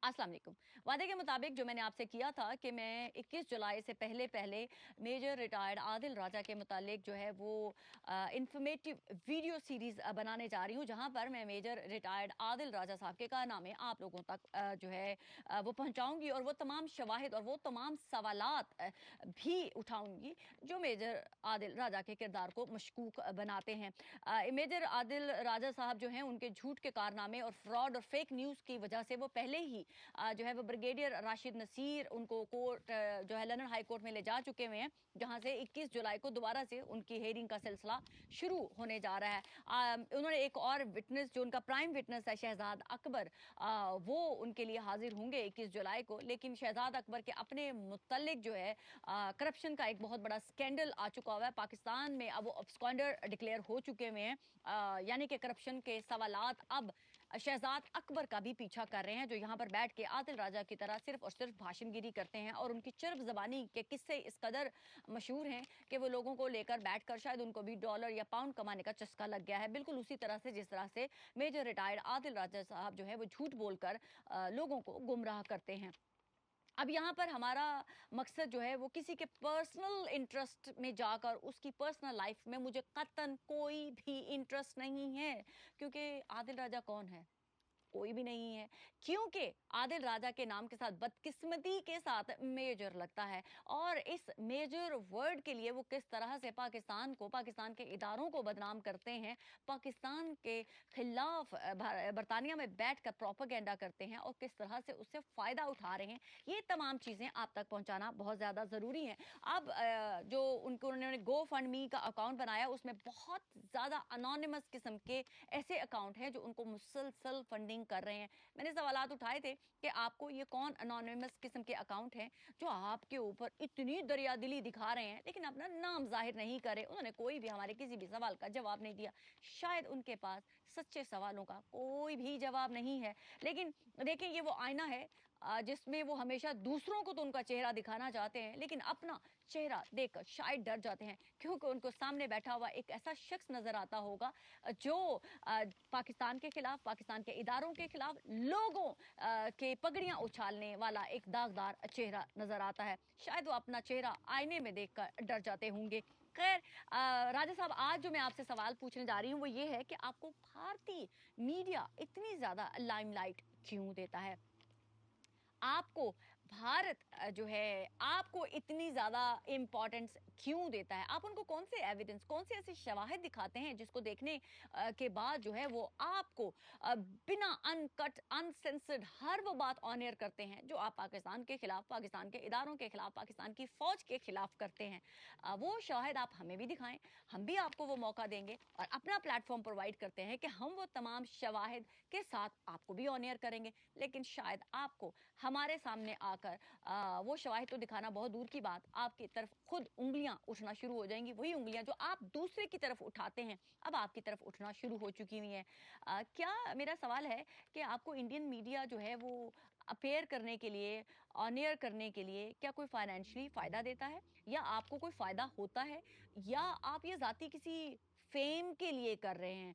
अस्सलाम वालेकुम। वादे के मुताबिक जो मैंने आपसे किया था कि मैं 21 जुलाई से पहले पहले मेजर रिटायर्ड आदिल राजा के मुतालिक जो है वो इंफॉर्मेटिव वीडियो सीरीज़ बनाने जा रही हूँ, जहाँ पर मैं मेजर रिटायर्ड आदिल राजा साहब के कारनामे आप लोगों तक जो है वो पहुँचाऊँगी और वो तमाम शवाहिद और वो तमाम सवालात भी उठाऊँगी जो मेजर आदिल राजा के किरदार को मशकूक बनाते हैं। मेजर आदिल राजा साहब जो हैं उनके झूठ के कारनामे और फ्रॉड और फेक न्यूज़ की वजह से वो पहले ही जो है वो ब्रिगेडियर राशिद नसीर उनको कोर्ट जो है लंदन हाई कोर्ट में ले जा चुके हुए हैं, जहां से 21 जुलाई को दोबारा से उनकी हेयरिंग का सिलसिला शुरू होने जा रहा है। उन्होंने एक और विटनेस जो उनका प्राइम विटनेस है शहजाद अकबर, वो उनके लिए हाजिर होंगे 21 जुलाई को। लेकिन शहजाद अकबर के अपने मुतल्लिक जो है करप्शन का एक बहुत बड़ा स्कैंडल आ चुका हुआ है पाकिस्तान में। अब वो अब्सकॉन्डर डिक्लेयर हो चुके हुए हैं, यानी कि करप्शन के सवालात अब शहजाद अकबर का भी पीछा कर रहे हैं, जो यहाँ पर बैठ के आदिल राजा की तरह सिर्फ और सिर्फ भाषणगिरी करते हैं और उनकी चर्ब ज़बानी के किस्से इस कदर मशहूर हैं कि वो लोगों को लेकर बैठकर शायद उनको भी डॉलर या पाउंड कमाने का चस्का लग गया है, बिल्कुल उसी तरह से जिस तरह से मेजर रिटायर्ड आदिल राजा साहब जो है वो झूठ बोलकर लोगों को गुमराह करते हैं। अब यहाँ पर हमारा मकसद जो है वो किसी के पर्सनल इंटरेस्ट में जाकर उसकी पर्सनल लाइफ में मुझे कतन कोई भी इंटरेस्ट नहीं है, क्योंकि आदिल राजा कौन है? कोई भी नहीं है, क्योंकि आदिल राजा के नाम के साथ बदकिस्मती के साथ मेजर लगता है और इस मेजर वर्ड के लिए वो किस तरह से पाकिस्तान को, पाकिस्तान के इदारों को बदनाम करते हैं, पाकिस्तान के खिलाफ बरतानिया में बैठकर प्रोपेगेंडा करते हैं और किस तरह से उससे फ़ायदा उठा रहे हैं, ये तमाम चीज़ें आप तक पहुंचाना बहुत ज़्यादा ज़रूरी है। अब जो उन्होंने गो फंड मी का अकाउंट बनाया उसमें बहुत ज़्यादा अनोनिमस किस्म के ऐसे अकाउंट हैं जो उनको मुसलसल फंडिंग कर रहे हैं। मैंने सवालात उठाए थे कि आपको ये कौन अनोनिमस किस्म के अकाउंट हैं जो आपके ऊपर इतनी दरियादिली दिखा रहे हैं लेकिन अपना नाम जाहिर नहीं करे। उन्होंने कोई भी हमारे किसी भी सवाल का जवाब नहीं दिया। शायद उनके पास सच्चे सवालों का कोई भी जवाब नहीं है। लेकिन देखें, ये वो आईना है जिसमें वो हमेशा दूसरों को तो उनका चेहरा दिखाना चाहते हैं लेकिन अपना चेहरा देखकर शायद डर जाते हैं, क्योंकि उनको सामने बैठा हुआ एक ऐसा शख्स नजर आता होगा जो पाकिस्तान के खिलाफ, पाकिस्तान के इदारों के खिलाफ लोगों के पगड़ियां उछालने वाला एक दागदार चेहरा नजर आता है। शायद वो अपना चेहरा आईने में देखकर डर जाते होंगे। खैर, राजा साहब, आज जो मैं आपसे सवाल पूछने जा रही हूँ वो ये है कि आपको भारतीय मीडिया इतनी ज्यादा लाइमलाइट क्यों देता है? आपको भारत जो है आपको इतनी ज़्यादा इम्पोर्टेंस क्यों देता है? आप उनको कौन से एविडेंस, कौन से ऐसे शवाहिद दिखाते हैं जिसको देखने के बाद जो है वो आपको बिना अनकट, अनसेंसर्ड हर वो बात ऑन एयर करते हैं जो आप पाकिस्तान के खिलाफ, पाकिस्तान के इदारों के खिलाफ, पाकिस्तान की फ़ौज के खिलाफ करते हैं। वो शवाहिद आप हमें भी दिखाएं, हम भी आपको वो मौका देंगे और अपना प्लेटफॉर्म प्रोवाइड करते हैं कि हम वो तमाम शवाहिद के साथ आपको भी ऑन एयर करेंगे। लेकिन शायद आपको हमारे सामने आकर वो शवाहिद तो दिखाना बहुत दूर की बात, आपकी तरफ खुद उंगलियां उठना शुरू हो जाएंगी। वही उंगलियां जो आप दूसरे की तरफ उठाते हैं अब आपकी तरफ उठना शुरू हो चुकी हुई हैं। क्या, मेरा सवाल है कि आपको इंडियन मीडिया जो है वो अपेयर करने के लिए, ऑन एयर करने के लिए क्या कोई फाइनेंशियली फ़ायदा देता है, या आपको कोई फ़ायदा होता है, या आप ये ज़ाती किसी फेम के लिए कर रहे हैं?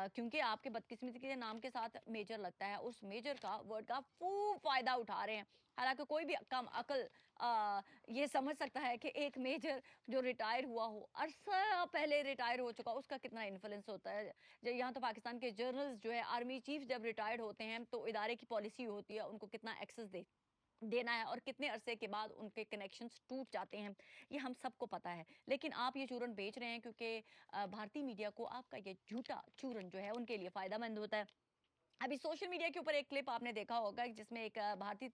क्योंकि आपके बदकिस्मती के नाम के साथ मेजर लगता है, उस मेजर का वर्ड का खूब फ़ायदा उठा रहे हैं। हालाँकि कोई भी कम अकल ये समझ सकता है कि एक मेजर जो रिटायर हुआ हो, अरसा पहले रिटायर हो चुका, उसका कितना इन्फ्लुएंस होता है। जो यहाँ तो पाकिस्तान के जर्नल्स जो है, आर्मी चीफ जब रिटायर्ड होते हैं तो इदारे की पॉलिसी होती है उनको कितना एक्सेस देना है और कितने अरसे के बाद उनके कनेक्शंस टूट जाते हैं, ये हम सबको पता है। लेकिन आप ये चूरन बेच रहे हैं क्योंकि भारतीय मीडिया को आपका ये झूठा चूरन जो है उनके लिए फ़ायदेमंद होता है। अभी सोशल मीडिया के ऊपर एक क्लिप आपने देखा होगा जिसमें एक भारतीय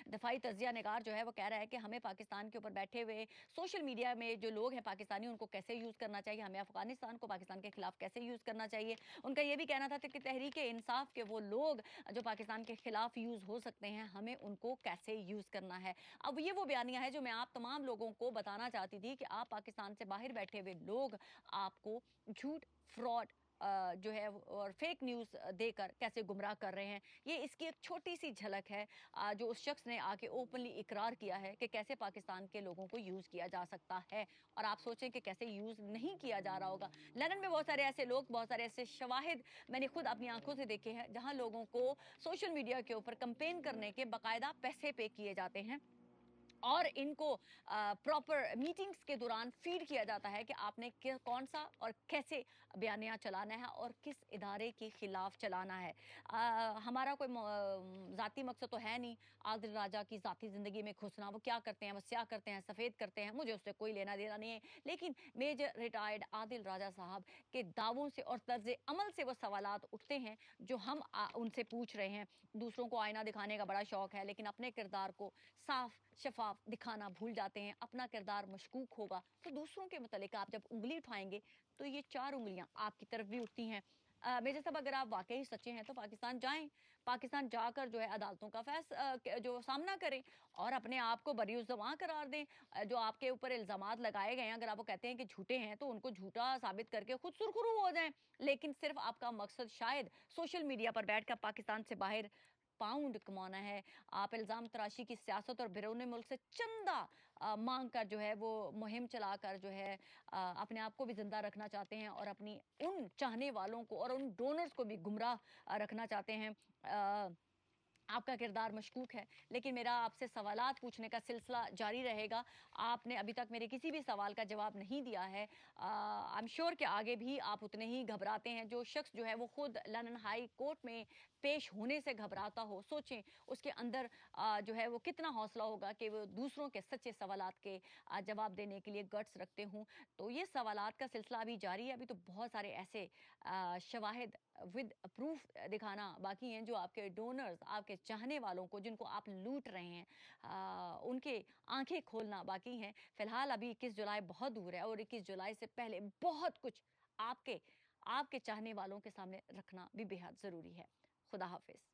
दफाई तजिया निगार जो है वो कह रहा है कि हमें पाकिस्तान के ऊपर बैठे हुए सोशल मीडिया में जो लोग हैं पाकिस्तानी, उनको कैसे यूज़ करना चाहिए, हमें अफगानिस्तान को पाकिस्तान के खिलाफ कैसे यूज़ करना चाहिए। उनका ये भी कहना था कि तहरीक इंसाफ के वो लोग जो पाकिस्तान के खिलाफ यूज़ हो सकते हैं, हमें उनको कैसे यूज़ करना है। अब ये वो बयानियाँ है जो मैं आप तमाम लोगों को बताना चाहती थी कि आप पाकिस्तान से बाहर बैठे हुए लोग आपको झूठ, फ्रॉड, जो है और फेक न्यूज़ देकर कैसे गुमराह कर रहे हैं। ये इसकी एक छोटी-सी झलक है जो उस शख्स ने आके ओपनली इकरार किया है कि कैसे पाकिस्तान के लोगों को यूज़ किया जा सकता है। और आप सोचें कि कैसे यूज़ नहीं किया जा रहा होगा। लंदन में बहुत सारे ऐसे लोग, बहुत सारे ऐसे शवाहिद मैंने खुद अपनी आँखों से देखे हैं, जहाँ लोगों को सोशल मीडिया के ऊपर कैंपेन करने के बाकायदा पैसे पे किए जाते हैं। और इनको प्रॉपर मीटिंग्स के दौरान फीड किया जाता है कि आपने कौन सा और कैसे बयानिया चलाना है और किस इदारे के खिलाफ चलाना है। हमारा कोई ज़ाती मकसद तो है नहीं आदिल राजा की ज़ाती ज़िंदगी में घुसना। वो क्या करते हैं, वो स्याह करते हैं, सफ़ेद करते हैं, मुझे उससे कोई लेना देना नहीं है। लेकिन मेजर रिटायर्ड आदिल राजा साहब के दावों से और तर्ज अमल से वो सवालात उठते हैं जो हम उनसे पूछ रहे हैं। दूसरों को आईना दिखाने का बड़ा शौक है, लेकिन अपने किरदार को साफ शफाफ दिखाना भूल जाते हैं। अपना किरदार मशकूक होगा तो दूसरों के मुतालिक आप जब उंगली उठाएंगे तो ये 4 उंगलियां आपकी तरफ भी उठती हैं। मेजर साहब, अगर आप वाकई सच्चे हैं तो पाकिस्तान जाएं। पाकिस्तान जाकर जो है अदालतों का जो सामना करें और अपने आप को बरी-उज़्ज़मा करार दें। जो आपके ऊपर इल्ज़ामात लगाए गए हैं, अगर आप वो कहते हैं कि झूठे हैं तो उनको झूठा साबित करके खुद सुरखरू हो जाएं। लेकिन सिर्फ आपका मकसद शायद सोशल मीडिया पर बैठकर पाकिस्तान से बाहर पाउंड कमाना है। आप इल्ज़ाम तराशी की सियासत और बैरून मुल्क से चंदा मांग कर जो है वो मुहिम चलाकर जो है अपने आप को भी जिंदा रखना चाहते हैं और अपनी उन चाहने वालों को और उन डोनर्स को भी गुमराह रखना चाहते हैं। आपका किरदार मशकूक है, लेकिन मेरा आपसे सवालात पूछने का सिलसिला जारी रहेगा। आपने अभी तक मेरे किसी भी सवाल का जवाब नहीं दिया है। आई एम श्योर कि आगे भी आप उतने ही घबराते हैं। जो शख्स जो है वो खुद लंदन हाई कोर्ट में पेश होने से घबराता हो, सोचें उसके अंदर जो है वो कितना हौसला होगा कि वो दूसरों के सच्चे सवालात के जवाब देने के लिए गट्स रखते हों। तो ये सवालात का सिलसिला अभी जारी है। अभी तो बहुत सारे ऐसे शवाहिद विद प्रूफ दिखाना बाकी हैं जो आपके डोनर्स, आपके चाहने वालों को जिनको आप लूट रहे हैं, उनके आंखें खोलना बाकी हैं। फिलहाल अभी 21 जुलाई बहुत दूर है और 21 जुलाई से पहले बहुत कुछ आपके आपके चाहने वालों के सामने रखना भी बेहद ज़रूरी है। खुदा हाफिज़।